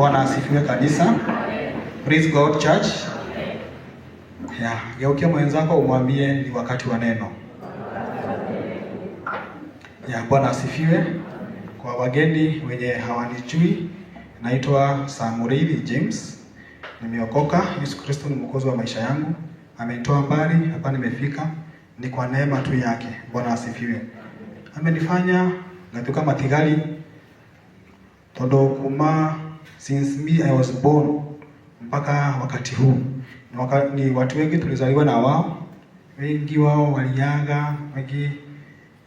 Bwana asifiwe kanisa. Praise God church. Geukia mwenzako umwambie ni wakati wa neno. Bwana asifiwe. Kwa wageni wenye hawanijui, naitwa Samurithi James. Nimeokoka. Yesu Kristo ni mwokozi wa maisha yangu. Amenitoa mbali hapa nimefika, ni kwa neema tu yake. Bwana asifiwe. Amenifanya ngatuka matigali todo kuma since me I was born mpaka wakati huu. Ni watu wengi tulizaliwa na wao. Wengi wao waliaga, wengi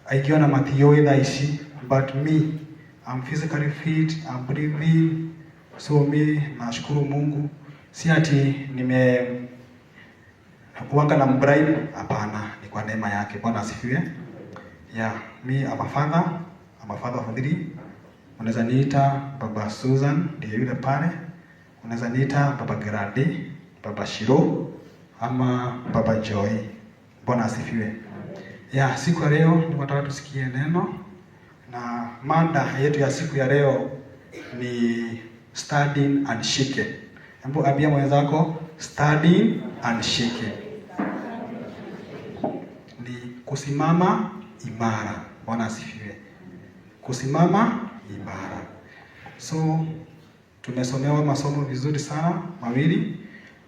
aikiwa na matio idhaishi, but me I'm physically fit, I'm breathing. So me nashukuru Mungu. Si ati kuanga na mbribe, hapana, ni kwa neema yake. Bwana asifiwe. Me I'm a father of 3. Unaweza niita Baba Susan, ndiye yule pale. Unaweza niita Baba Grady, Baba Shiro, ama Baba Joy. Bwana asifiwe. Siku ya leo tunataka tusikie neno, na mada yetu ya siku ya leo ni standing and shaking. Hebu ambia mwenzako standing and shaking. Ni kusimama imara. Bwana asifiwe. Kusimama imara. So tumesomewa masomo vizuri sana mawili.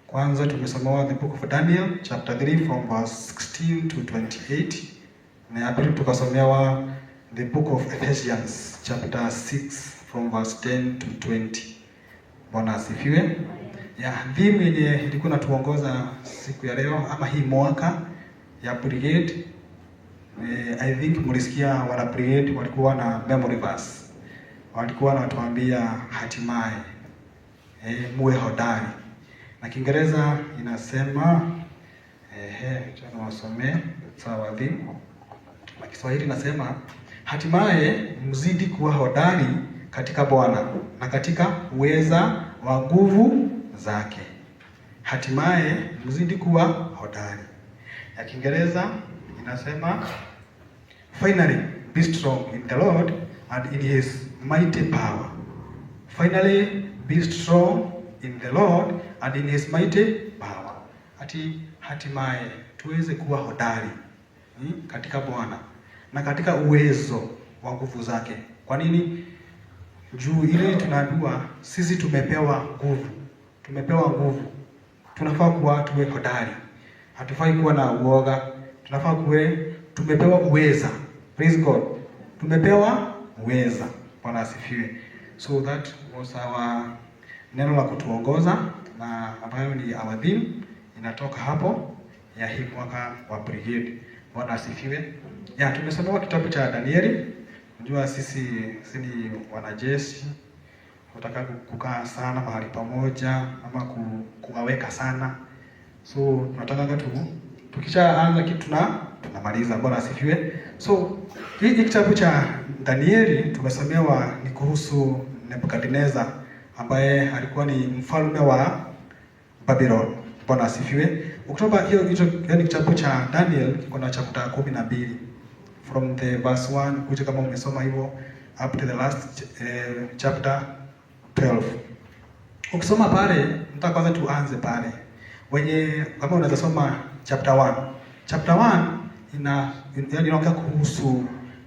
Kwanza tumesomewa the book of Daniel chapter 3 from verse 16 to 28. Na ya pili tukasomewa the book of Ephesians chapter 6 from verse 10 to 20. Bwana asifiwe. Theme yenye ilikuwa natuongoza siku ya leo ama hii mwaka ya brigade, I think mlisikia wana brigade walikuwa na memory verse. Walikuwa wanatuambia hatimaye muwe hodari. Na Kiingereza inasema tunawasomea sawa theme. Na Kiswahili inasema hatimaye mzidi kuwa hodari katika Bwana na katika uweza wa nguvu zake. Hatimaye mzidi kuwa hodari. Ya Kiingereza inasema finally be strong in the Lord and in his mighty power. Finally be strong in the Lord and in his mighty power. Hatimaye tuweze kuwa hodari katika Bwana na katika uwezo wa nguvu zake. Kwa nini? Juu ile tunaambiwa sisi tumepewa nguvu. Tumepewa nguvu. Tunafaa kuwa tuwe hodari. Hatufai kuwa na uoga. Tunafaa tumepewa uweza. Praise God. Tumepewa uweza. Bwana asifiwe. So that was our neno la kutuongoza, na ambayo ni our theme inatoka hapo ya hii mwaka wa brigade. Bwana asifiwe. Tumesoma kitabu cha Danieli. Unajua sisi ni wanajeshi. Tunataka kukaa sana mahali pamoja ama kuwaweka sana. So tunataka tukishaanza kitu tunamaliza. Bwana asifiwe. So hii kitabu cha Danieli tumesomewa ni kuhusu Nebukadnezar ambaye alikuwa ni mfalme wa Babylon. Bwana asifiwe. Ukitoka hiyo kitabu cha Daniel kiko na chapter 12 from the verse 1 kuja kama umesoma hivyo up to the last chapter 12. Ukisoma pale, nataka kwanza tuanze pale. Kama unaweza soma chapter 1. Chapter 1 inaongea kuhusu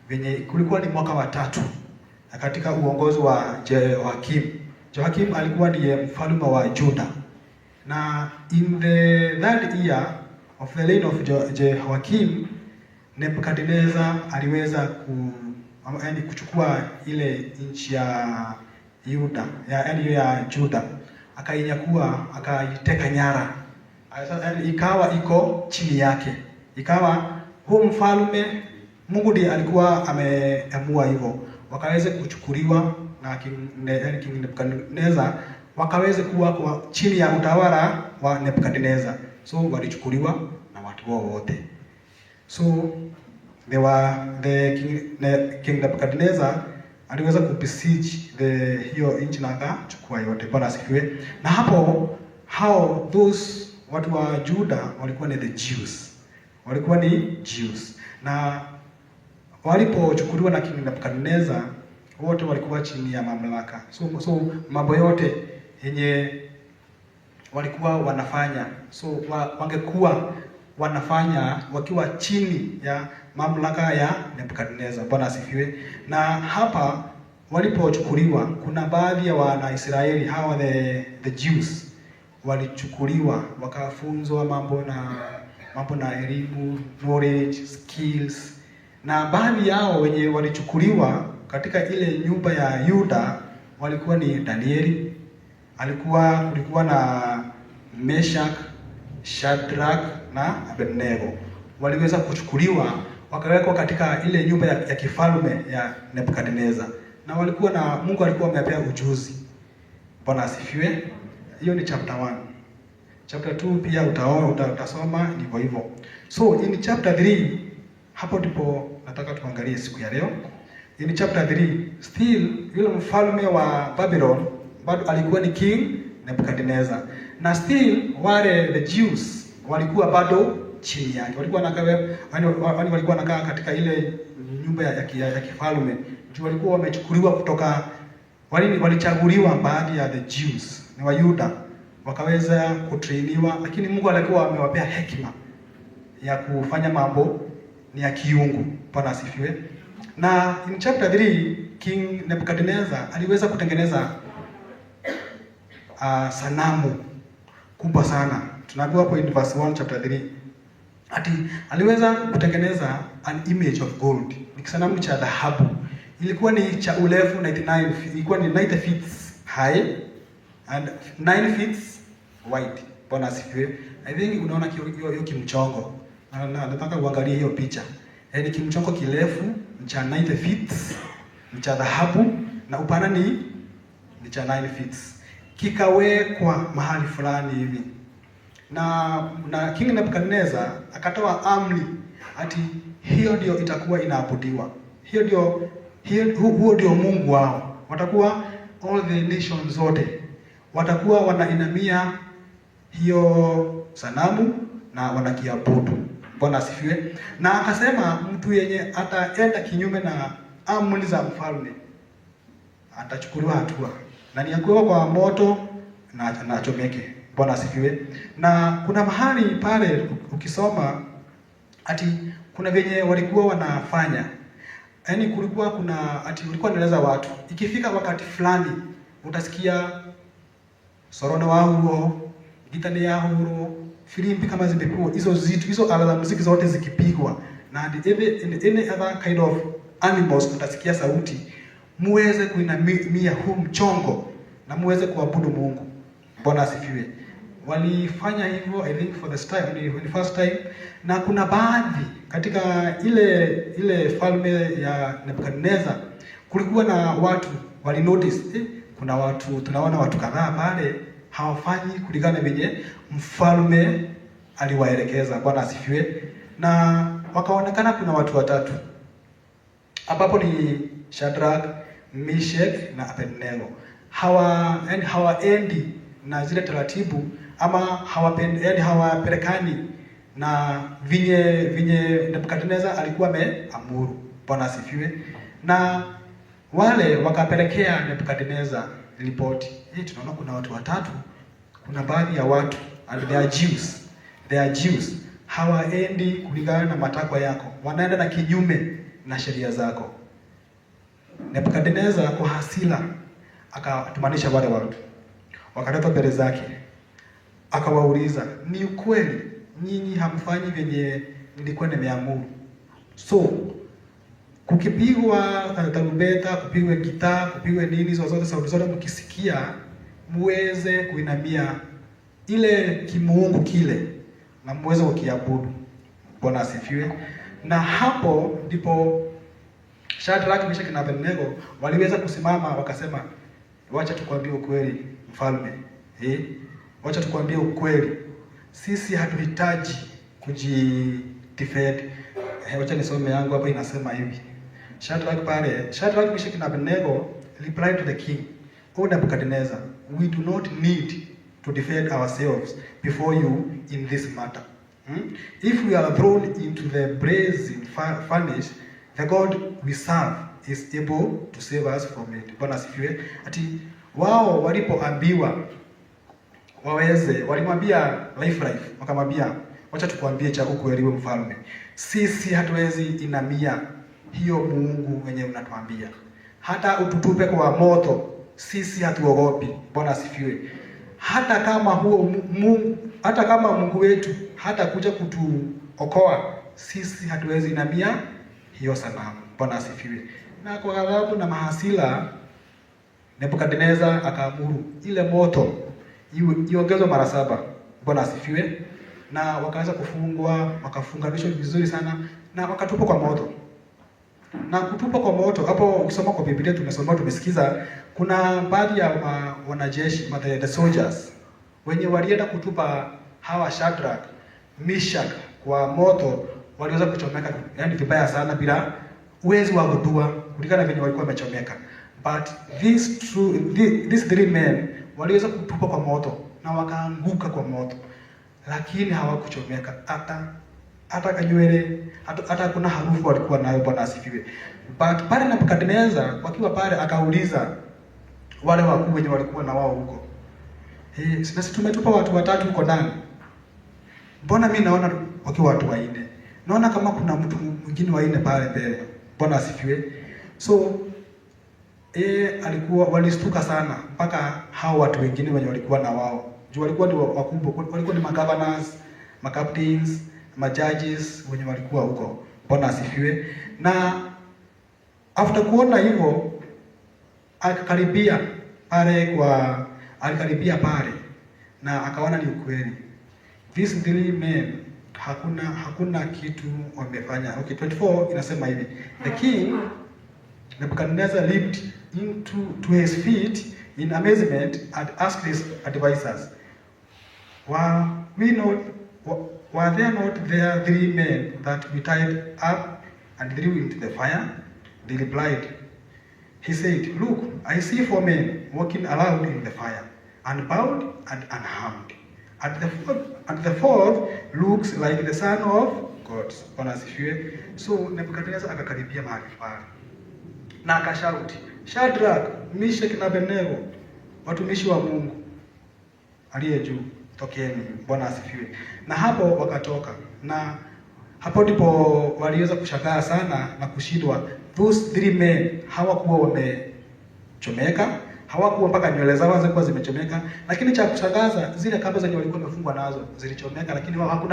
venye kulikuwa ni mwaka wa 3 katika uongozi wa Jehoakim. Jehoakim alikuwa ndiye mfalme wa Juda. Na in the third year of the reign of Jehoakim, Nebukadnezar aliweza kuchukua ile nchi ya Yuda, ya Juda. Akainyakua, akaiteka nyara. Ikawa iko chini yake. Ikawa huu mfalme Mungu ndiye alikuwa ameamua hivyo. Wakaweze kuchukuliwa na King Nebukadnezar, wakaweze kuwa kwa chini ya utawala wa Nebukadnezar. So walichukuliwa na watu wote. So King Nebukadnezar aliweza kubesiege hiyo nchi na akachukua yote. Bwana asifiwe. Na hapo watu wa Juda walikuwa ni the Jews. Walikuwa ni Jews. Na walipochukuliwa na King Nebukadnezar, wote walikuwa chini ya mamlaka. So mambo yote yenye walikuwa wanafanya, so wangekuwa wanafanya wakiwa chini ya mamlaka ya Nebukadneza. Bwana asifiwe. Na hapa walipochukuliwa, kuna baadhi ya Wanaisraeli hawa the Jews walichukuliwa wakafunzwa mambo na elimu, knowledge, skills, na baadhi yao wenye walichukuliwa katika ile nyumba ya Yuda walikuwa ni Danieli, kulikuwa na Meshach, Shadrach na Abednego. Waliweza kuchukuliwa wakawekwa katika ile nyumba ya kifalme ya Nebukadneza, na walikuwa na Mungu alikuwa amewapea ujuzi. Bwana asifiwe. Hiyo ni chapter 1. Chapter 2 pia utasoma ndivyo hivyo. So in chapter 3 hapo ndipo nataka tuangalie siku ya leo. In chapter 3 still yule mfalme wa Babylon bado alikuwa ni King Nebukadneza, na still wale the Jews walikuwa bado chini yake. Walikuwa wanakaa katika ile nyumba ya kifalme. Walikuwa wamechukuliwa kutoka walichaguliwa baadhi ya the Jews ni wa Yuda wakaweza kutrainiwa, lakini Mungu alikuwa amewapea hekima ya kufanya mambo ni ya kiungu. Bwana asifiwe. Na in chapter 3 King Nebukadneza aliweza kutengeneza sanamu kubwa sana. Tunaambiwa hapo in verse 1 chapter 3 ati aliweza kutengeneza an image of gold. Ni sanamu cha dhahabu. Ilikuwa ni cha urefu 99, ilikuwa ni 90 feet high and 9 feet wide. Bwana asifiwe. I think unaona hiyo kimchongo. Na nataka uangalie hiyo picha. Yaani kimchongo kirefu cha 90 feet, cha dhahabu, na upana ni cha 9 feet. Kikawekwa mahali fulani hivi. Na King Nebukadneza akatoa amri ati hiyo ndio itakuwa inaabudiwa. Huo ndio Mungu wao. Watakuwa all the nations zote watakuwa wanainamia hiyo sanamu na wanakiabudu. Bwana asifiwe. Na akasema mtu yenye ataenda kinyume na amri za mfalme atachukuliwa hatua, na ni yakuwa kwa moto na achomeke. Bwana asifiwe. Na kuna mahali pale ukisoma ati kuna venye walikuwa wanafanya. Yaani kulikuwa walikuwa wanaeleza watu. Ikifika wakati fulani utasikia sorona wao, gitani yao, filimbi kama zimepigwa, hizo ala za muziki zote zikipigwa, na any other kind of animals utasikia sauti, muweze kuinamia huu mchongo na muweze kuabudu Mungu. Bwana asifiwe. Walifanya hivyo I think for the first time, na kuna baadhi katika ile falme ya Nebukadneza kulikuwa na watu wali notice kuna watu, tunaona watu kadhaa pale hawafanyi kulingana venye mfalme aliwaelekeza. Bwana asifiwe. Na wakaonekana kuna watu watatu ambapo ni Shadrach, Meshach na Abednego. Hawaendi na zile taratibu ama hawapelekani na vinye Nebukadneza alikuwa ameamuru. Bwana asifiwe. Na wale wakapelekea Nebukadneza ripoti. Tunaona kuna watu watatu, kuna baadhi ya watu and they are Jews. Hawaendi kulingana na matakwa yako. Wanaenda na kinyume na sheria zako. Nebukadneza kwa hasira akatumanisha wale watu. Wakaleta mbele zake. Akawauliza, ni ukweli nyinyi hamfanyi venye nilikuwa nimeamuru? So kukipigwa tarumbeta, kupigwe gitaa, kupigwe nini, zote sauti zote mkisikia, muweze kuinamia ile kimuungu kile na muweze kukiabudu. Bwana asifiwe. Na hapo ndipo Shadrach, Meshach na Abednego waliweza kusimama wakasema, wacha tukwambie ukweli mfalme. Wacha tukwambie ukweli. Sisi hatuhitaji kujidefend. Wacha nisome yangu hapa inasema hivi. Shadrach, Meshach na Abednego replied to the king, O Nebuchadnezzar, we do not need to defend ourselves before you in this matter. If we are thrown into the blazing furnace, the God we serve is able to save us from it. Bwana asifiwe. Ati wao walipoambiwa walimwambia life, wakamwambia wacha tukwambie cha ukweli wewe mfalme. Sisi hatuwezi inamia hiyo Mungu wenye unatuambia. Hata ututupe kwa moto, sisi hatuogopi. Bwana asifiwe. Hata kama Mungu wetu hata kuja kutuokoa, sisi hatuwezi inamia hiyo sanamu. Bwana asifiwe. Na kwa ghadhabu na mahasila, Nebukadneza akaamuru ile moto iongezwe mara 7. Bwana asifiwe. Na wakaanza kufungwa, wakafunganishwa vizuri sana na wakatupwa kwa moto. Na kutupwa kwa moto, hapo ukisoma kwa Biblia tumesikiza kuna baadhi ya wanajeshi, the soldiers wenye walienda kutupa hawa Shadrach, Meshach kwa moto, waliweza kuchomeka yani vibaya sana bila uwezo wa kudua kulingana na venye walikuwa wamechomeka. But these 3 men waliweza kutupwa kwa moto na wakaanguka kwa moto, lakini hawakuchomeka hata kanywele, hata kuna harufu walikuwa nayo. Bwana asifiwe. But pale Nebukadneza wakiwa pale akauliza wale wakuu wenye walikuwa na wao huko, sisi tumetupa watu 3 huko ndani, mbona mimi naona wakiwa watu 4? Naona kama kuna mtu mwingine wa 4 pale mbele. Bwana asifiwe. So walistuka sana mpaka hao watu wengine wenye walikuwa na wao. Juu walikuwa ni wakubwa, walikuwa ni governors, captains, judges wenye walikuwa huko. Bwana asifiwe. Na after kuona hivyo alikaribia pale na akaona ni ukweli. These 3 men hakuna kitu wamefanya. Okay, 24 inasema hivi. The king Nebuchadnezzar leaped to his feet in amazement and asked his advisors, were there not there 3 men that we tied up and threw into the fire? They replied. He said, look, I see 4 men walking around in the fire, unbound and unharmed. And the fourth looks like the son of God. Bwana asifiwe. So Nebukadnezar akakaribia mahali pale na akashauti, Shadrach, Meshach na Abednego, watumishi wa Mungu aliye juu, tokeni. Bwana asifiwe. Na hapo wakatoka, na hapo ndipo waliweza kushangaa sana na kushindwa. Those 3 men hawakuwa wamechomeka, hawakuwa mpaka nywele zao zilikuwa zimechomeka, lakini cha kushangaza zile kamba zenye walikuwa wamefungwa nazo zilichomeka, lakini wao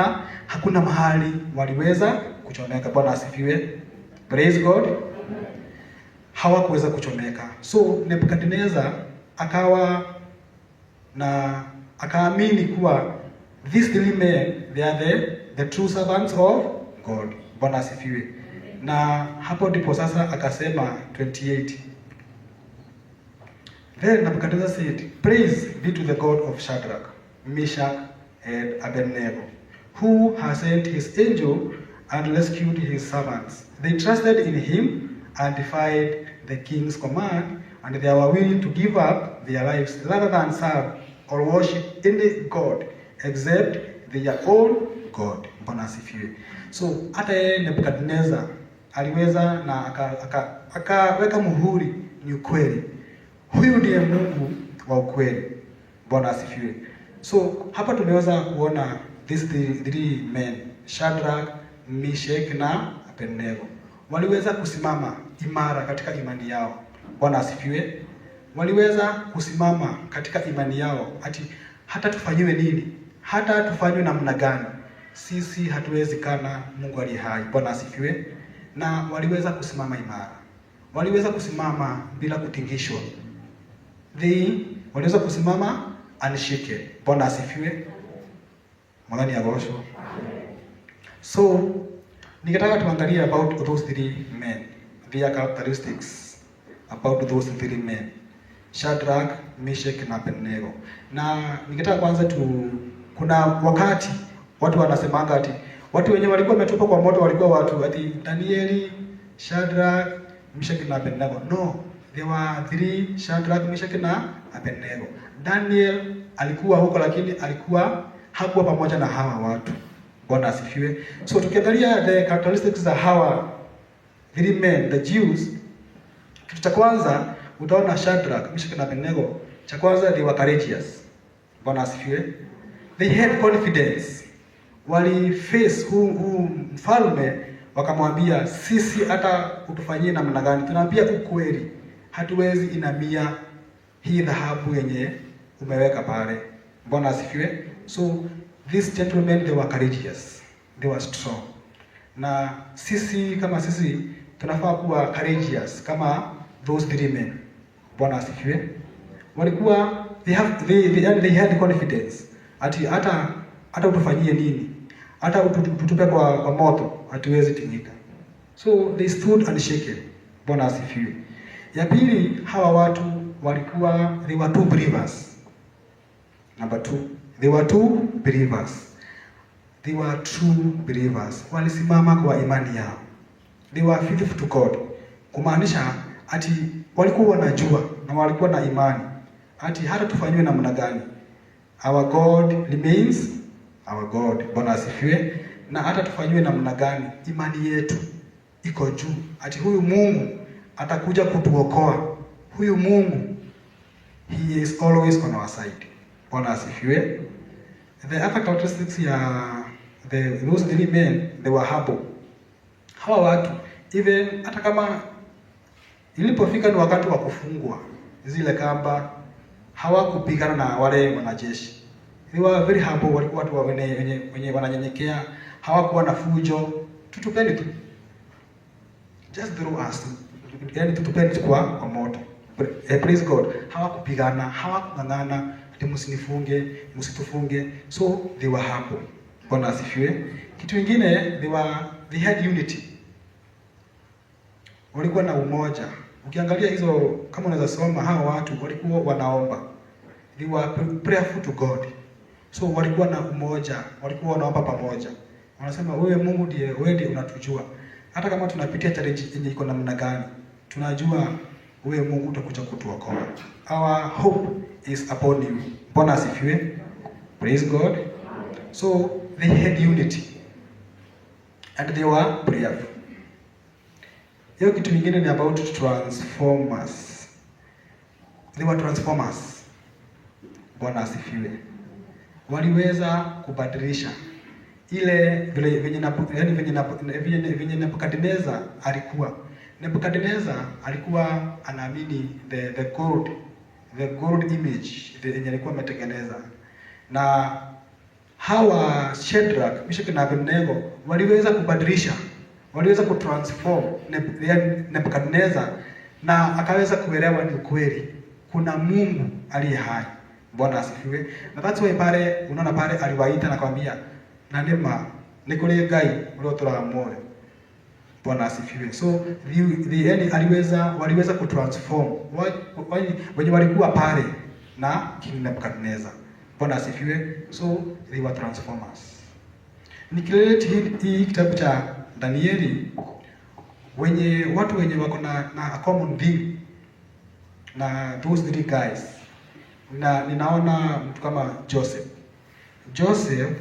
hakuna mahali waliweza kuchomeka. Bwana asifiwe. Praise God. Hawakuweza kuchomeka. So Nebukadnezar akaamini kuwa these 3 men, they are the true servants of God. Bwana asifiwe. Na hapo ndipo sasa akasema 28. Then Nebuchadnezzar said, praise be to the God of Shadrach, Meshach and Abednego, who has sent his angel and rescued his servants. They trusted in him and defied the king's command, and they were willing to give up their lives rather than serve or worship any god except their own God. Bwana asifiwe. So hata Nebukadnezar aliweza na akaweka muhuri, ni ukweli. Huyu ndiye Mungu wa ukweli. Bwana asifiwe. So hapa tumeweza kuona these 3 men, Shadrach, Meshach na Abednego, waliweza kusimama imara katika imani yao. Bwana asifiwe. Waliweza kusimama katika imani yao, hata tufanyiwe nini, hata tufanywe namna gani, sisi hatuwezi kana Mungu aliye hai. Bwana asifiwe. Na waliweza kusimama imara, waliweza kusimama bila kutingishwa. Waliweza kusimama unshaked. Bwana asifiwe. Mwangani ya gosho. So nikataka tuangalie about those 3 men, their characteristics about those 3 men, Shadrach, Meshach na Abednego. Na nikitaka kwanza kuna wakati watu wanasemanga watu wenye walikuwa wametupa kwa moto walikuwa watu Danieli, Shadrach, Meshach na Abednego. No, there were 3 Shadrach, Meshach na Abednego. Daniel alikuwa huko, lakini hakuwa pamoja na hawa watu. Bwana asifiwe. So tukiangalia the characteristics za hawa 3 men, the Jews, Kitu cha kwanza utaona Shadrach, Meshach na Abednego, cha kwanza they were courageous. Bwana asifiwe. They had confidence. Wali face huu mfalme, wakamwambia sisi hata utufanyie namna gani, tunaambia ukweli, hatuwezi inamia hii dhahabu yenye umeweka pale. Bwana asifiwe. So these gentlemen, they were courageous, they were strong. Na sisi kama sisi tunafaa kuwa courageous kama those three men. Bwana asifiwe. Walikuwa they had confidence. Hata utufanyie nini, hata ututupe kwa moto, hatuwezi tingika. So they stood unshaken. Bwana asifiwe. Ya pili, hawa watu walikuwa they were two believers. Number 2, they were two believers. They were true believers. Walisimama kwa imani yao. They were faithful to God. Kumaanisha ati walikuwa wanajua na walikuwa na imani ati hata tufanywe namna gani, our God remains our God. Bwana asifiwe. Na hata tufanywe namna gani, imani yetu iko juu. Ati huyu Mungu atakuja kutuokoa. Huyu Mungu, he is always on our side. Bwana asifiwe. The other characteristics ya those three men, they were humble. Hawa watu even hata kama ilipofika ni wakati wa kufungwa zile kamba, hawakupigana na wale wanajeshi. They were very humble. Walikuwa watu wenye wananyenyekea, hawakuwa na fujo. Tutupeni tu, just throw us, yani tutupeni kwa moto. Praise God. Hawakupigana, hawakung'ang'ana ati msinifunge, msitufunge. So they were humble. Bwana asifiwe. Kitu kingine, they had unity. Walikuwa na umoja. Ukiangalia hizo, kama unaweza soma, hawa watu walikuwa wanaomba. They were prayerful to God. So walikuwa na umoja, walikuwa wanaomba pamoja. Wanasema wewe Mungu wewe ndiye unatujua. Hata kama tunapitia challenge yenye iko namna gani, tunajua wewe Mungu utakuja kutuokoa. Our hope is upon you. Bwana asifiwe. Praise God. So they had unity and they were prayerful. Hiyo kitu kingine ni about transformers. They were transformers. Bwana asifiwe. Waliweza kubadilisha ile venye Nebukadneza alikuwa. Nebukadneza alikuwa anaamini the gold image yenye alikuwa ametengeneza. Na hawa Shadrach, Meshach na Abednego waliweza kubadilisha, waliweza kutransform Nebukadneza, na akaweza kuelewa ni ukweli kuna Mungu aliye hai. Bwana asifiwe. Na that's why pale unaona pale aliwaita na kwambia na nema nikole Ngai ulotora moyo. Bwana asifiwe. So waliweza kutransform wenye walikuwa pale na King Nebukadneza. Bwana asifiwe. So they were transformers. Nikilete hii kitabu cha Danieli, watu wenye wako na a common thing na those three guys, na ninaona mtu kama Joseph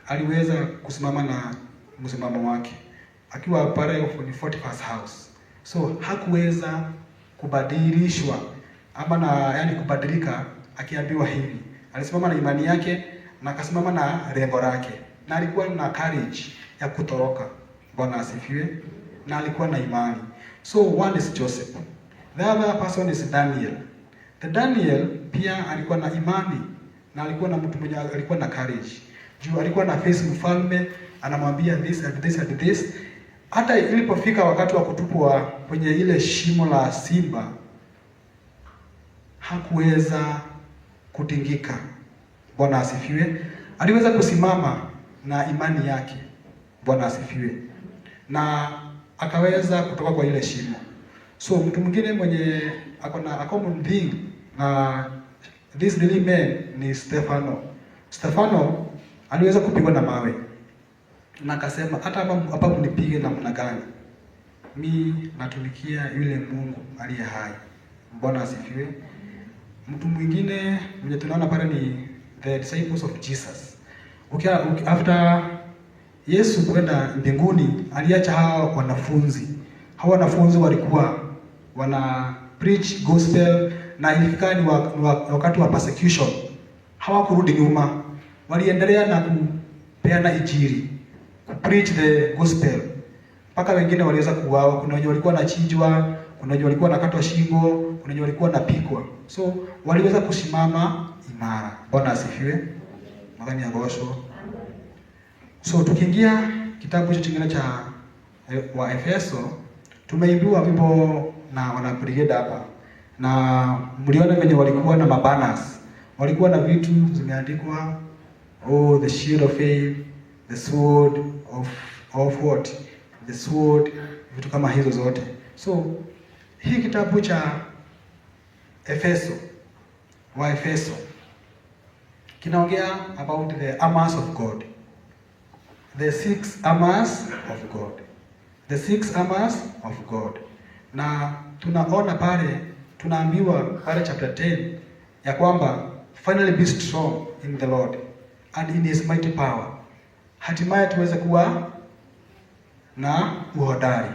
aliweza kusimama na msimamo wake akiwa pale in Potiphar's house. So hakuweza kubadilishwa yani kubadilika akiambiwa hivi. Alisimama na imani yake na akasimama na lengo lake, na alikuwa na courage ya kutoroka. Bwana asifiwe. Na alikuwa na imani. So one is Joseph. The other person is Daniel. Daniel pia alikuwa na imani na alikuwa na mtu mwenye alikuwa na courage. Juu alikuwa na face mfalme, anamwambia this and this and this. Hata ilipofika wakati wa kutupwa kwenye ile shimo la simba, hakuweza kutingika. Bwana asifiwe. Aliweza kusimama na imani yake. Bwana asifiwe. Na akaweza kutoka kwa ile shimo. So mtu mwingine mwenye akona a common thing na this really man ni Stefano aliweza kupigwa na mawe. Na akasema hata hapa mnipige namna gani, mi natumikia yule Mungu aliye hai. Bwana asifiwe. Mtu mwingine mwenye tunaona pale ni the disciples of Jesus. After Yesu kwenda mbinguni, aliacha hao wanafunzi. Hao wanafunzi walikuwa wana preach gospel, na ilifika ni wakati wa persecution. Hawakurudi nyuma, waliendelea na kupeana injili, ku preach the gospel, mpaka wengine waliweza kuuawa. Kuna wenye walikuwa wanachinjwa, kuna wenye walikuwa nakatwa shingo, kuna wenye walikuwa napikwa. So waliweza kusimama imara. Bwana asifiwe. Magani ya gosho. So tukiingia kitabu hicho kingine cha wa Efeso, tumeimbiwa wimbo na wana brigade hapa. Na mliona venye walikuwa na mabanners. Walikuwa na vitu zimeandikwa, oh, the shield of faith, the sword of what? The sword, vitu kama hizo zote. So hii kitabu cha Efeso, wa Efeso, kinaongea about the armors of God. The 6 armors of God. The 6 armors of God. Na tunaona pale, tunaambiwa pale chapter 10 ya kwamba finally be strong in the Lord and in his mighty power. Hatimaye tuweze kuwa na uhodari.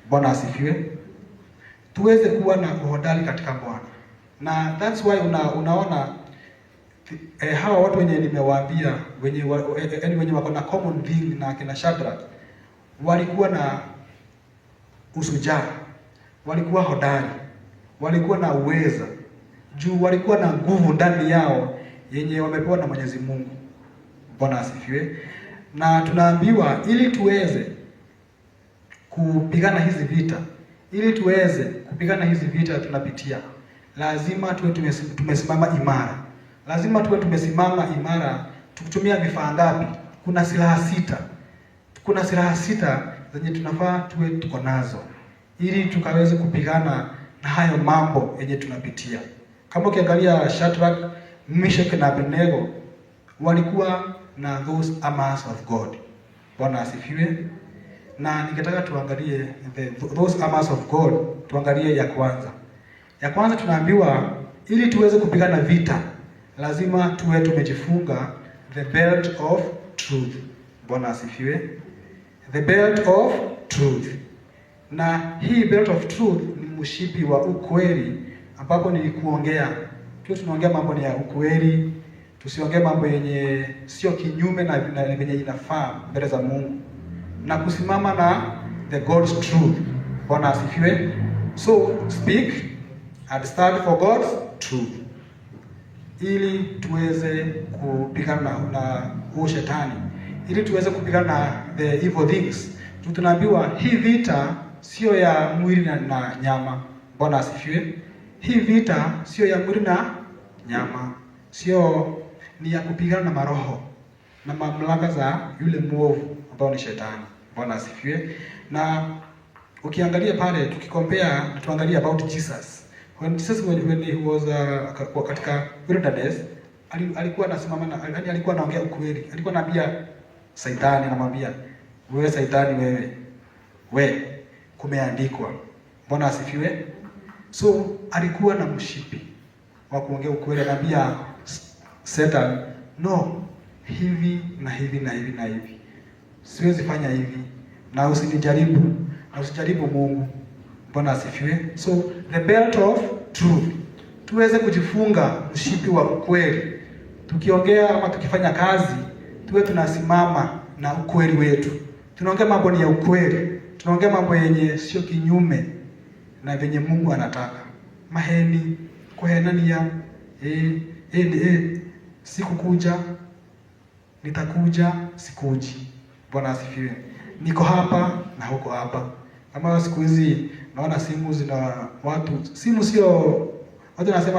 Bwana asifiwe. Tuweze kuwa na uhodari katika Bwana. Na that's why unaona hawa watu wenye nimewaambia, wenye wako na common thing na kina Shadrach, walikuwa na usujaa, walikuwa hodari, walikuwa na uweza, juu walikuwa na nguvu ndani yao yenye wamepewa na Mwenyezi Mungu. Bwana asifiwe. Na tunaambiwa ili tuweze kupigana hizi vita, tunapitia, lazima tuwe tumesimama imara. Lazima tuwe tumesimama imara. Tukitumia vifaa ngapi? Kuna silaha sita zenye tunafaa tuwe tuko nazo ili tukaweze kupigana na hayo mambo yenye tunapitia. Kama ukiangalia Shadrach, Meshach na Abednego walikuwa na those armors of God. Bwana asifiwe. Na ningetaka tuangalie those armors of God. Tuangalie ya kwanza. Ya kwanza tunaambiwa ili tuweze kupigana vita, lazima tuwe tumejifunga the belt of truth. Bwana asifiwe. The belt of truth. Na hii belt of truth ni mshipi wa ukweli, ambapo nilikuongea. Tunaongea mambo ya ukweli, tusiongee mambo yenye sio kinyume na venye inafaa mbele za Mungu. Na kusimama na the God's truth. Bwana asifiwe. So speak and stand for God's truth, ili tuweze kupigana na huo shetani, ili tuweze kupigana na the evil things. Tunaambiwa hii vita sio ya mwili na nyama. Bwana asifiwe. Hii vita sio ya mwili na nyama, sio, ni ya kupigana na maroho na mamlaka za yule mwovu ambao ni shetani. Bwana asifiwe. Na ukiangalia pale, tukikompea, tuangalie about Jesus. When Jesus when he was katika wilderness, alikuwa anasimama na alikuwa anaongea ukweli. Alikuwa anaambia Saitani, anamwambia, wewe Saitani, wewe kumeandikwa. Bwana asifiwe. So alikuwa na mshipi wa kuongea ukweli. Anambia Satan, no, hivi na hivi na hivi na hivi, siwezi fanya hivi, na usinijaribu, na usijaribu Mungu. Bwana asifiwe. So the belt of truth, tuweze kujifunga mshipi wa ukweli. Tukiongea ama tukifanya kazi, tuwe tunasimama na ukweli wetu. Tunaongea mambo ya ukweli, tunaongea mambo yenye sio kinyume na venye Mungu anataka. Maheni kuhenania, sikukuja, nitakuja, sikuji. Bwana asifiwe. Niko hapa na huko hapa. Kama siku hizi naona simu zina watu, simu sio watu nasema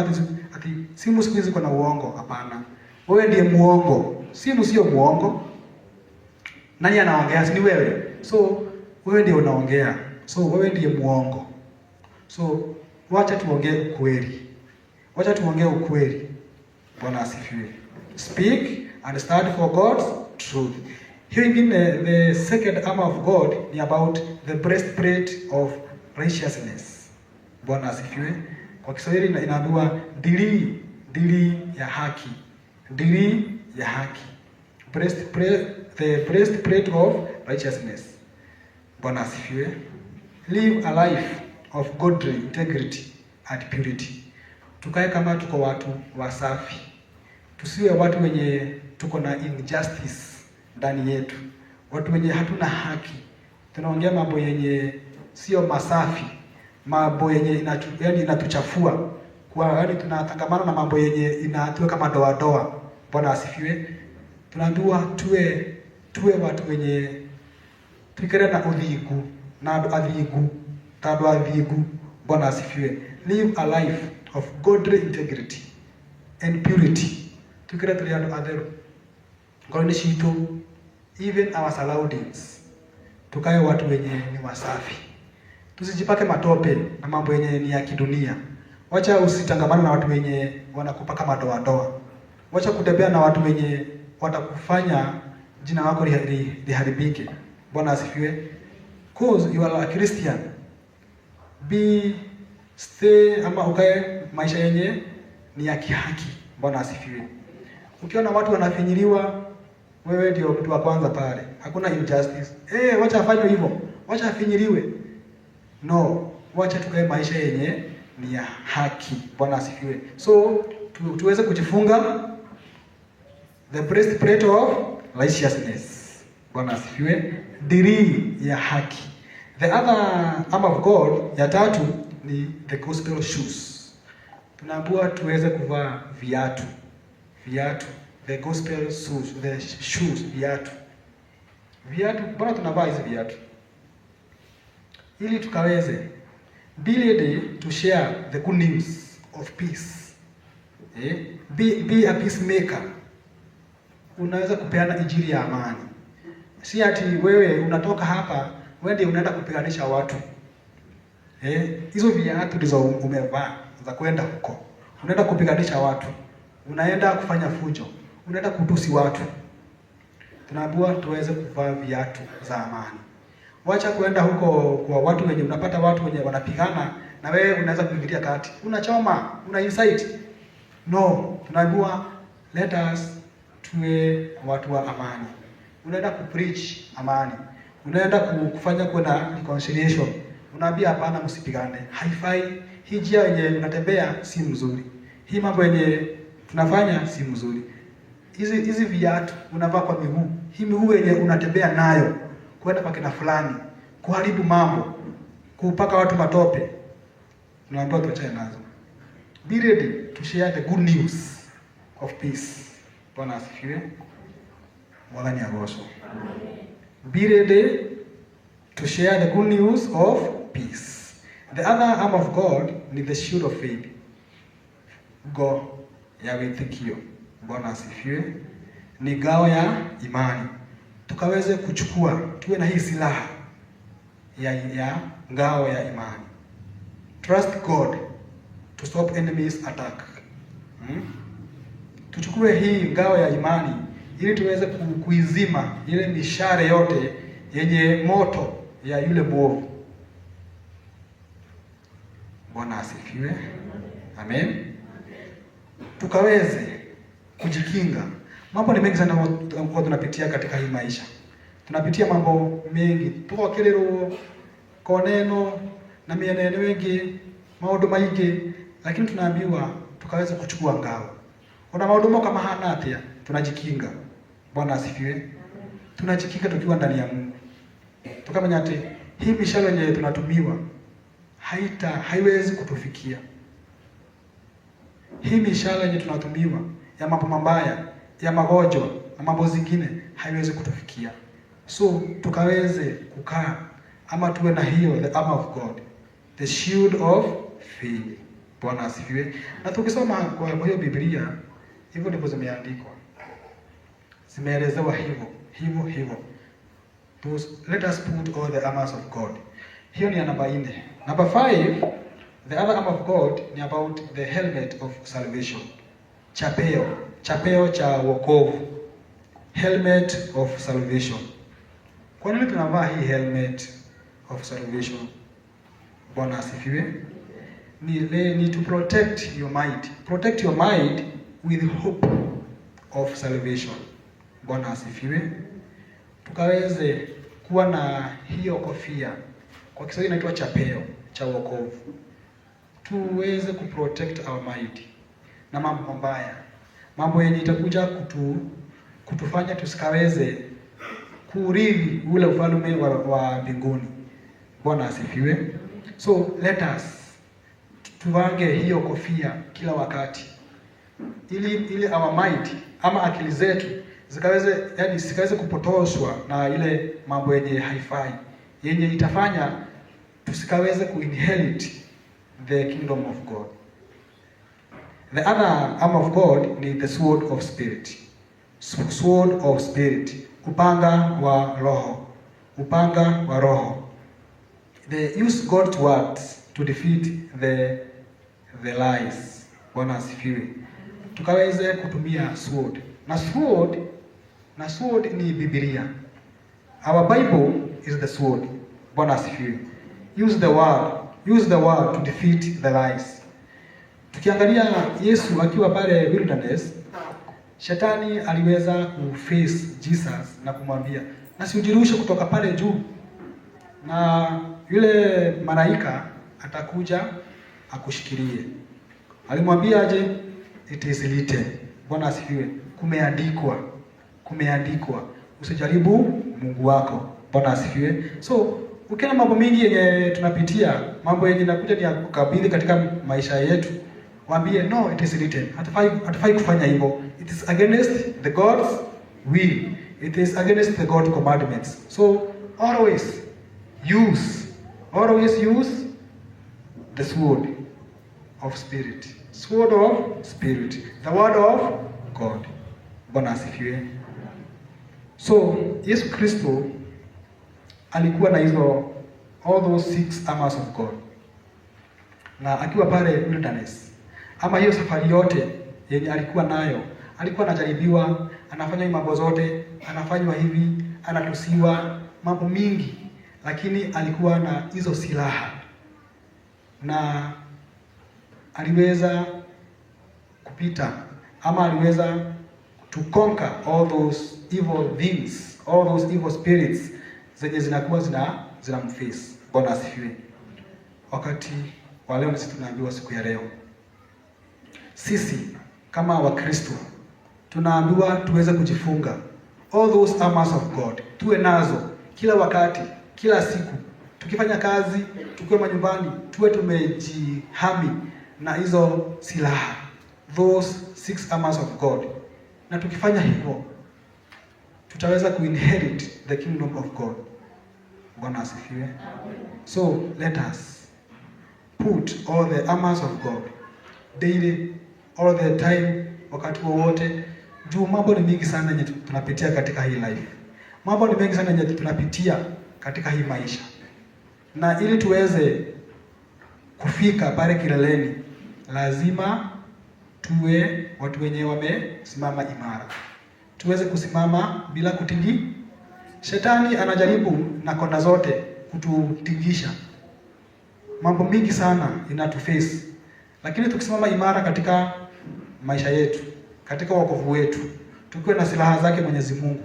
ati simu siku hizi kuna uongo. Hapana. Wewe ndiye muongo. Simu sio muongo. Nani anaongea? Si ni wewe. So wewe ndiye unaongea. So wewe ndiye muongo. So wacha tuongee ukweli. Wacha tuongee ukweli. Bwana asifiwe. Speak and stand for God's truth. Here again, the second armor of God ni about the breastplate of righteousness. Bwana asifiwe. Kwa Kiswahili inaambiwa dili ya haki. Dili ya haki. The breastplate of righteousness. Bwana asifiwe. Live a life of godly integrity and purity. Tukae kama tuko watu wasafi. Tusiwe watu wenye tuko na injustice ndani yetu. Watu wenye hatuna haki. Tunaongea mambo yenye sio masafi. Mambo yenye inatuchafua. Yaani tunatangamana na mambo yenye inatuweka madoa. Bwana asifiwe. Tunaambiwa tuwe watu wenye tukire na uthigu na athigu. Bwana asifiwe. Live a life of godly integrity and purity. Tukire tuli andu atheru. Ngoro-ini citu, even our surroundings. Tukae watu wenye ni wasafi. Tusijipake matope na mambo yenye ni ya kidunia. Wacha usitangamana na watu wenye wanakupaka madoa. Wacha kutembea na watu wenye watakufanya jina lako liharibike. Bwana asifiwe. Cause you are a Christian. Stay ama ukae maisha yenye ni ya kihaki. Bwana asifiwe. Ukiona watu wanafinyiliwa, wewe ndio mtu wa kwanza pale. Hakuna injustice. Wacha afanywe hivyo. Wacha afinyiliwe. No, wacha tukae maisha yenye ni ya haki. Bwana asifiwe. So tuweze kujifunga the breastplate of righteousness. Bwana asifiwe. Dirii ya haki. The other arm of God ya tatu ni the gospel shoes. Tunaambiwa tuweze kuvaa viatu. The gospel shoes, viatu. Mbona tunavaa hizi viatu? Ili tukaweze be ready to share the good news of peace. Be a peacemaker. Unaweza kupeana injili ya amani. Si ati wewe unatoka hapa, wewe ndiye unaenda kupiganisha watu. Hizo viatu ndizo umevaa za kwenda huko. Unaenda kupiganisha watu. Unaenda kufanya fujo. Unaenda kutusi watu. Tunaambiwa tuweze kuvaa viatu za amani. Wacha kuenda huko kwa watu wenye unapata watu wenye wanapigana na wewe unaweza kuingilia kati. Unachoma, una incite. No, tunaambiwa let us tuwe watu wa amani. Unaenda kupreach amani. Unaenda kufanya kuna reconciliation. Unaambia hapana, msipigane. Haifai. Hii njia yenye unatembea si mzuri. Hii mambo yenye tunafanya si mzuri. Hizi viatu unavaa kwa miguu. Hii miguu yenye unatembea nayo kwenda kwa kina fulani, kuharibu mambo, kupaka watu matope. Tunaambiwa tuachane nazo. Be ready to share the good news of peace. Bwana asifiwe. Bwana ni agoso. Be ready to share the good news of peace. The other arm of God ni the shield of faith. Go ya withikio. Bwana asifiwe. Ni ngao ya imani. Tukaweze kuchukua, tuwe na hii silaha ya ngao ya imani. Trust God to stop enemies attack. Tuchukue hii ngao ya imani ili tuweze kuizima ile mishale yote yenye moto ya yule mwovu. Bwana asifiwe. Amen. Tukaweze kujikinga. Mambo ni mengi sana kwa tunapitia katika hii maisha. Tunapitia mambo mengi. Tuko kelero koneno na mieneno wengi, maodo maige, lakini tunaambiwa tukaweze kuchukua ngao. Kuna maodo kama hana hatia, tunajikinga. Bwana asifiwe. Tunajikinga tukiwa ndani ya Mungu. Tukamenya ati hii mishale yenye tunatumiwa haiwezi kutufikia. Hii mishale yenye tunatumiwa ya mambo mabaya, ya magonjwa na mambo zingine haiwezi kutufikia. So tukaweze kukaa ama tuwe na hiyo the armor of God, the shield of faith. Bwana asifiwe. Na tukisoma kwa hiyo Biblia hivyo ndivyo zimeandikwa. Zimeelezewa hivyo. Let us put all the armors of God. Hiyo ni namba 4. Number 5, the other arm of God ni about the helmet of salvation. Chapeo cha wokovu. Helmet of salvation. Kwa nini tunavaa hii helmet of salvation? Bwana asifiwe. Ni to protect your mind. Protect your mind with hope of salvation. Bwana asifiwe. Tukaweze kuwa na hiyo kofia. Kwa Kiswahili inaitwa chapeo. cha wokovu. Tuweze kuprotect our mind na mambo mabaya, mambo yenye itakuja kutufanya tusikaweze kurithi ule ufalme wa mbinguni. Bwana asifiwe. So let us tuvange hiyo kofia kila wakati, ili our mind ama akili zetu zikaweze kupotoshwa na ile mambo yenye haifai, yenye itafanya tusikaweze kuinherit the kingdom of God. The other arm of God ni the sword of spirit. Sword of spirit, upanga wa roho. Upanga wa roho. They use God's words to defeat the lies. Bwana asifiwe. Tukaweze kutumia sword. Na sword ni Biblia. Our Bible is the sword. Bwana asifiwe. Use the word to defeat the lies. Tukiangalia Yesu akiwa pale wilderness, Shetani aliweza kuface Jesus na kumwambia, na siujirushe kutoka pale juu, na yule malaika atakuja akushikilie. Alimwambia aje? It is written. Bwana asifiwe. Kumeandikwa. Usijaribu Mungu wako. Bwana asifiwe. So ukiona mambo mingi yenye tunapitia, mambo yenye nakuja ni ya kukabili katika maisha yetu, waambie no, it is written. Hatufai kufanya hivyo. It is against the God's will. It is against the God's commandments. So always use the sword of spirit. Sword of spirit. The word of God. Bwana asifiwe. So Yesu Kristo alikuwa na all those 6 armors of God. Na akiwa pale wilderness, ama hiyo safari yote yenye alikuwa nayo, alikuwa anajaribiwa, anafanya mambo zote, anafanywa hivi, anatusiwa, mambo mingi, lakini alikuwa na hizo silaha. Na aliweza kupita, ama aliweza to conquer all those evil things, all those evil spirits zenye zinakuwa zinamface. Bwana asifiwe. Wakati wa leo sisi tunaambiwa, siku ya leo sisi kama Wakristo tunaambiwa tuweze kujifunga all those armors of God, tuwe nazo kila wakati, kila siku, tukifanya kazi, tukiwa manyumbani, tuwe tumejihami na hizo silaha, those 6 armors of God. Na tukifanya hivyo tutaweza kuinherit the kingdom of God. Bwana asifiwe. So let us put all the armors of God daily, all the time, wakati wowote. Juu mambo ni mingi sana yenye tunapitia katika hii life. Mambo ni mengi sana yenye tunapitia katika hii maisha. Na ili tuweze kufika pale kileleni, lazima tuwe watu wenye wamesimama imara. Tuweze kusimama bila kutingi. Shetani anajaribu na kona zote kututingisha. Mambo mingi sana inatuface. Lakini tukisimama imara katika maisha yetu, katika wokovu wetu, tukiwa na silaha zake Mwenyezi Mungu,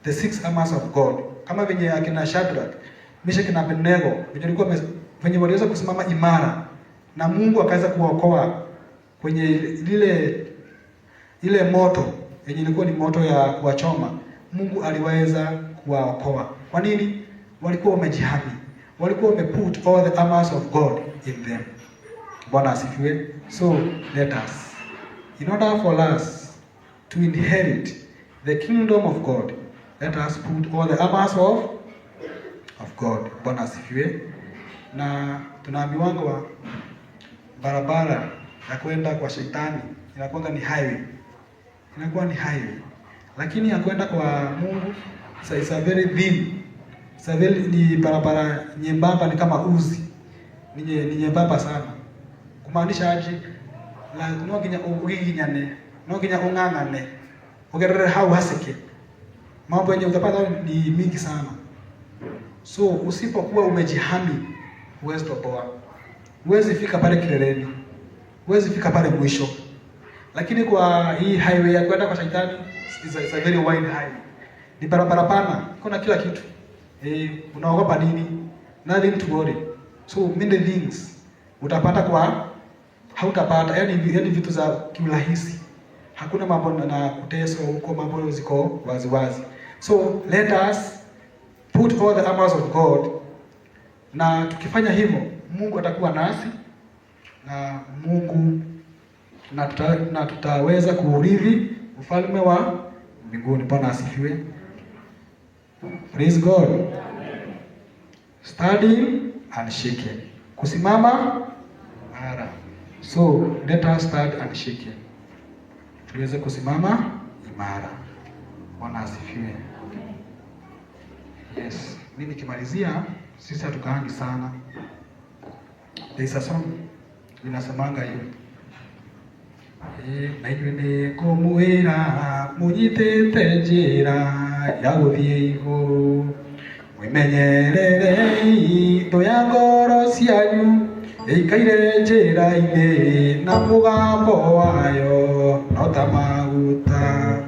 the 6 armors of God, kama venye akina Shadrach, Meshach na Abednego, venye waliweza kusimama imara na Mungu akaweza kuwaokoa kwenye ile moto yenye ilikuwa ni moto ya kuwachoma. Mungu aliweza kuwaokoa. Kwa nini? Walikuwa wamejihami. Walikuwa wameput all the armors of God in them. Bwana asifiwe. So let us, in order for us to inherit the kingdom of God, let us put all the armors of God. Bwana asifiwe. Na tunaambiwa barabara ya kwenda kwa shetani inakuwa ni highway. Lakini ya kwenda kwa Mungu it's a very thin. Ni barabara nyembamba, ni kama uzi. Ni nyembamba sana. Kumaanisha aje? La noginya uginyane, noginya ungangane. Ugerere hau hasike. Mambo yenye utapata ni mingi sana. So usipokuwa umejihami, huwezi toboa. Huwezi fika pale kileleni. Huwezi fika pale mwisho. Lakini kwa hii highway ya kwenda kwa shetani, it's a very wide highway. Ni barabara pana, kuna kila kitu. Unaogopa nini? Nothing to worry. So many things utapata kwa hautapata, yani vitu za kirahisi. Hakuna mambo na kuteswa huko, mambo ziko wazi wazi. So let us put all the armors of God, na tukifanya hivyo Mungu atakuwa nasi na Mungu na tutaweza kuurithi ufalme wa mbinguni. Bwana asifiwe. Praise God. Standing and shaking. Kusimama imara. So let us stand and shake. Tuweze kusimama imara. Bwana asifiwe. Yes. Mimi nikimalizia, sisi hatukaangi sana. There is a song inasemanga hiyo. Na inyuĩ kũmwĩra mũnyitĩte njĩra ya gũthiĩ igũrũ, mwĩmenyererei thũ ya ngoro cianyu ĩikaire njĩra-inĩ na mũgambo wayo no ta maguta,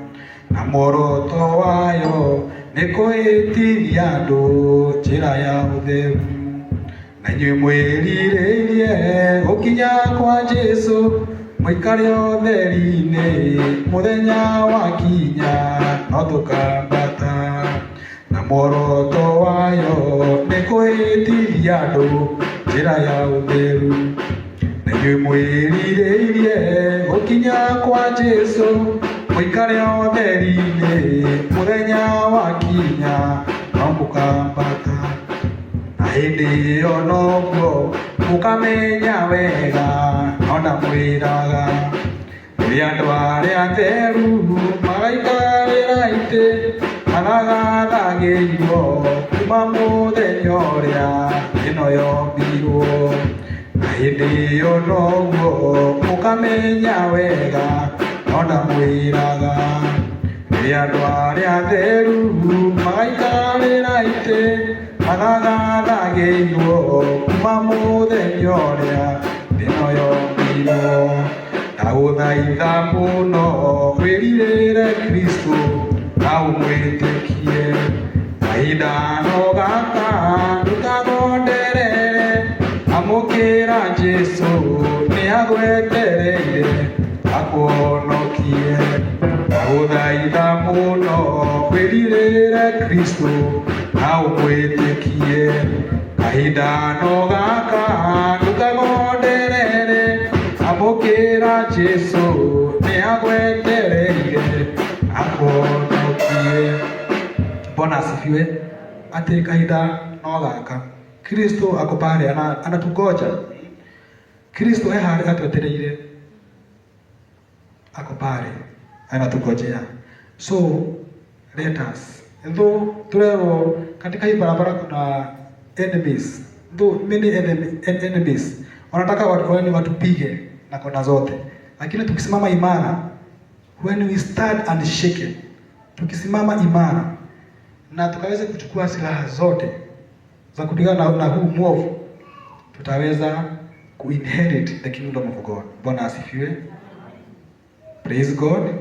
na muoroto wayo nĩ kũhĩtithia andũ njĩra ya ũtheru. Na inyuĩ mwĩrirĩirie gũkinya kwa Jesũ, mũikare ũtheri-inĩ mũthenya wakinya no tũkambata, na muoroto wayo nĩ kũhĩtithia andũ njĩra ya ũtheru. Na inyuĩ mwĩrirĩirie gũkinya kwa Jesũ, mũikare ũtheri-inĩ mũthenya wakinya no mũkambata, na hĩndĩ ĩyo noguo mũkamenya wega ona mwĩraga rĩrĩa andũ arĩa atheru magaikarĩra itĩ manathagĩirwo kuma mũthenya ũrĩa ĩno yombirwo. Na hĩndĩ ĩyo noguo mũkamenya wega ona mwĩraga rĩrĩa andũ arĩa atheru magaikarĩra itĩ manathagĩirwo kuma mũthenya ũrĩa ĩno yombirwo. Ndagũthaitha mũno wĩrirĩre Kristo na ũmwĩtĩkie, kahinda no gaka ndũkagonderere, amũkĩra Jesũ nĩ agwetereire akũhonokie. Ndagũthaitha mũno wĩrirĩre Kristo na ũmwĩtĩkie, kahinda no gaka ndũkagonderere, amũkĩra Jesũ nĩ agwetereire akũhonokie. Bwana asifiwe. Ati kahinda no gaka, Kristo ako pale anatugoja. Kristo ehari atwetereire, ako pale anatugojea. So let us, though turero katika hii barabara kuna enemies, though many enemies wanataka watupige na kona zote, lakini tukisimama imara, when we stand and shake, tukisimama imara na tukaweza kuchukua silaha zote za kupigana na huu mwovu, tutaweza kuinherit the kingdom of God. Bwana asifiwe. Praise God. Amen.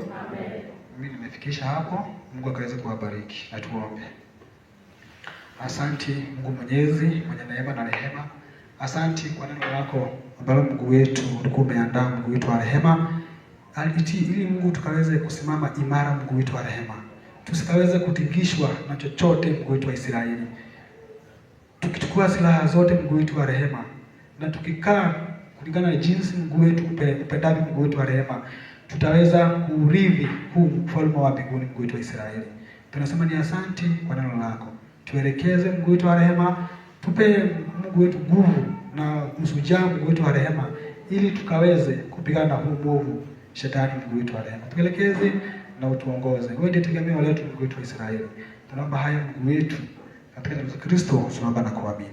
Mimi nimefikisha hapo. Mungu akaweze kuwabariki. Na tuombe. Asante Mungu Mwenyezi, mwenye neema na rehema. Asante kwa neno lako ambalo Mungu wetu ulikuwa umeandaa, Mungu wetu wa rehema. Ili Mungu tukaweze kusimama imara, Mungu wetu wa rehema. Tusikaweze kutingishwa na chochote, Mungu wetu wa Israeli. Tukichukua silaha zote, Mungu wetu wa rehema, na tukikaa kulingana na jinsi Mungu wetu upendavyo, Mungu wetu wa rehema, tutaweza kurithi huu ufalme wa mbinguni, Mungu wetu wa Israeli. Tunasema ni asante kwa neno lako. Tuelekeze Mungu wetu wa rehema, tupe Mungu wetu nguvu na msujaa, Mungu wetu wa rehema, ili tukaweze kupigana na huu mwovu shetani, Mungu wetu wa rehema. Tuelekeze na utuongoze. Wewe ndiye tegemeo letu, Mungu wetu wa Israeli. Tunaomba haya Mungu wetu katika jina la Kristo tunaomba na kuamini.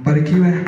Mbarikiwe.